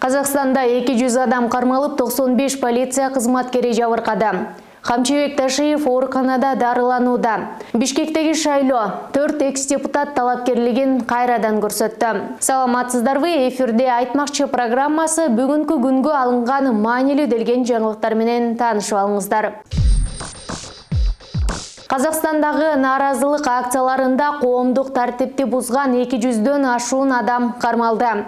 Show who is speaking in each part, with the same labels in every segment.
Speaker 1: Қазақстанда 200 адам кармалып, 95 полиция кызматкери жабыркады. Камчыбек Ташиев ооруканада дарыланууда. Бишкектеги шайлоо 4 экс-депутат талапкерлигин кайрадан көрсөттү. Саламатсыздарбы, эфирде Айтмакчы программасы бүгүнкү күнгө алынган маанилүү делген жаңылыктар менен таанышып алыңыздар. Қазақстандагы нааразылык акцияларында коомдук тартипти бузган 200дөн ашуун адам кармалды.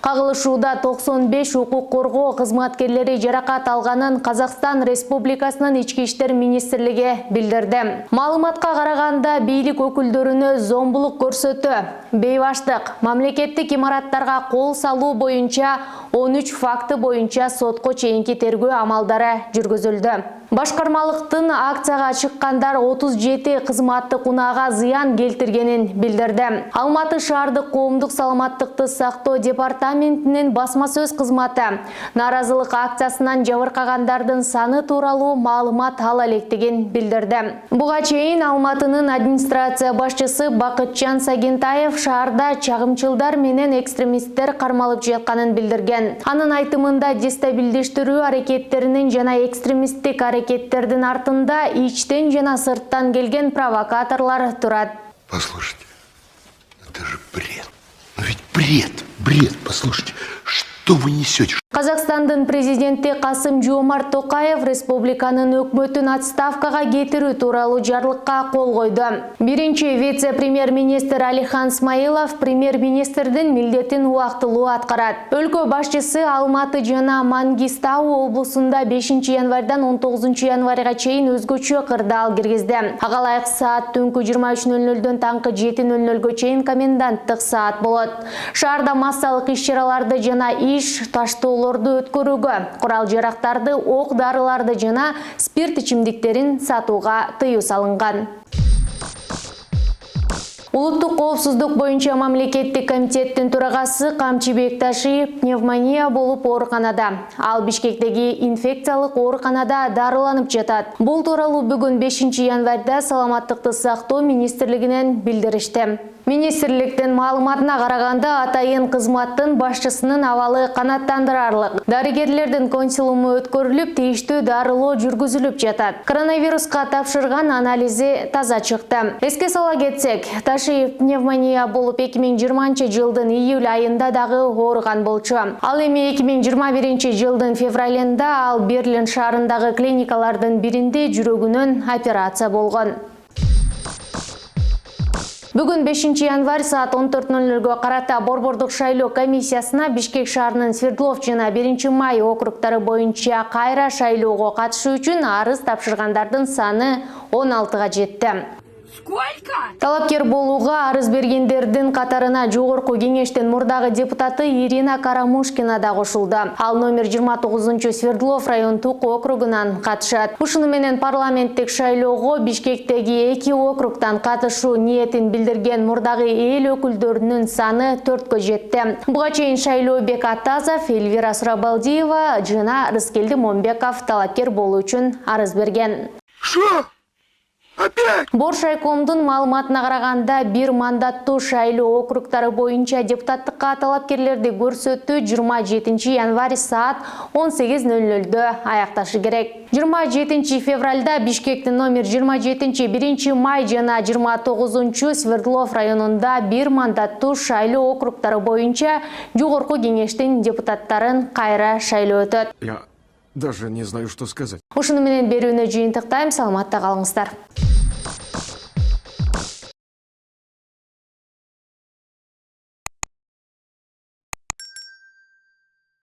Speaker 1: Кагылышууда 95 укук коргоо кызматкерлери жаракат алганын Казакстан Республикасынын Ички иштер министрлиги билдирди. Маалыматка караганда бийлик өкүлдөрүнө зомбулук көрсөтүү, бейбаштык, мамлекеттик имараттарга кол салуу боюнча 13 факты боюнча сотко чейинки тергөө амалдары жүргүзүлдү. Башкармалыктын акцияга чыккандар 37 кызматтык унаага зыян келтиргенин билдирди. Алматы шаардык коомдук саламаттыкты сактоо департаментинин басма сөз кызматы нааразылык акциясынан жабыркагандардын саны тууралуу маалымат ала электигин билдирди. Буга чейин Алматынын администрация башчысы Бакытжан Сагентаев шаарда чагымчылдар менен экстремисттер кармалып жатканын билдирген. Анын айтымында дестабилдештирүү аракеттеринин жана экстремисттик аракеттердин артында ичтен жана сырттан келген провокаторлар турат.
Speaker 2: Послушайте, это же бред. Ну ведь бред, послушайте, что вы несете?
Speaker 1: Казакстандын президенти Касым-Жомарт Токаев республиканын өкмөтүн отставкага кетирүү тууралуу жарлыкка кол койду. Биринчи вице-премьер-министр Алихан Смаилов премьер-министрдин милдетин убактылуу аткарат. Өлкө башчысы Алматы жана Мангистау облусунда 5 январдан 19 январга чейин өзгөчө кырдаал киргизди. Ага ылайык саат түнкү 23:00дөн таңкы 7:00га чейин коменданттык саат болот. Шаарда массалык иш-чараларды жана иш таштоолорду өткөрүүгө, курал жарактарды, ок дарыларды жана спирт ичимдиктерин сатууга тыюу салынган. Улуттук коопсуздук боюнча мамлекеттик комитеттин төрагасы Камчыбек Ташиев пневмония болуп ооруканада. Ал Бишкектеги инфекциялык ооруканада дарыланып жатат. Бул тууралуу бүгүн 5 январда Саламаттыкты сактоо министрлигинен билдиришти. Министрликтин маалыматына караганда атайын кызматтын башчысынын абалы канааттандырарлык. Дарыгерлердин консилиуму өткөрүлүп, тийиштүү дарылоо жүргүзүлүп жатат. Коронавируска тапшырган анализи таза чыкты. Эске сала кетсек, Ташиев пневмония болуп 2020 жылдын июль айында дагы ооруган болчу. Ал эми 2021 жылдын февралында ал Берлин шаарындагы клиникалардын биринде жүрөгүнөн операция болгон. Бүгүн 5 январь саат 14:00га карата Борбордук шайлоо комиссиясына Бишкек шаарынын Свердлов жана 1 май округтары боюнча кайра шайлоого катышуу үчүн арыз тапшыргандардын саны 16га жетти.
Speaker 3: Сколько?
Speaker 1: Талапкер болууга арыз бергендердин катарына жогорку кеңештин мурдагы депутаты Ирина Карамушкина да кошулду. Ал номер 29 Свердлов райондук округунан катышат. Ушуну менен парламенттик шайлоого Бишкектеги 2 округтан катышуу ниетин билдирген мурдагы эл өкүлдөрүнүн саны 4кө жетти. Буга чейин Шайлообек Атазов, Эльвира Сурабалдиева жана Рыскелди Момбеков талапкер болуу үчүн арыз берген. Боршайкомдун маалыматына караганда бир мандаттуу шайлоо округтары боюнча депутаттыкка талапкерлерди көрсөтүү 27 январь саат 18:00дө аякташы керек. 27 февралда Бишкектин номер 27 1 май жана 29 Свердлов районунда бир мандаттуу шайлоо округтары боюнча жогорку кеңештин депутаттарын кайра шайлоо өтөт.
Speaker 4: Я даже не знаю, что сказать.
Speaker 1: Ушуну менен берүүнү жыйынтыктайм, саламатта калыңыздар.